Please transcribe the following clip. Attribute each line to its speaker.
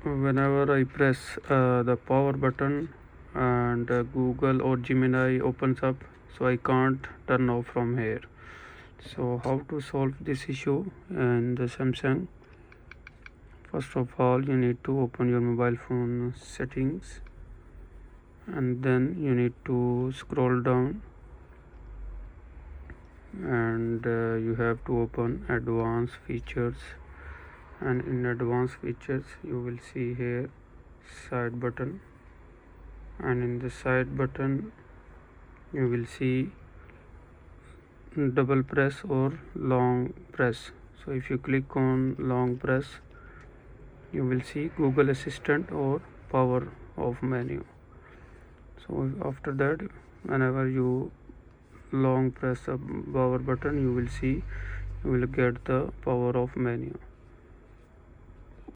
Speaker 1: whenever I press the power button and Google or Gemini opens up, so I can't turn off from here. So how to solve this issue in the Samsung? First of all, you need to open your mobile phone settings, and then you need to scroll down, and you have to open advanced features, and in advanced features you will see here side button, and in the side button you will see double press or long press. So if you click on long press, you will see Google Assistant or power off menu. So after that, whenever you long press the power button, you will see, you will get the power off menu.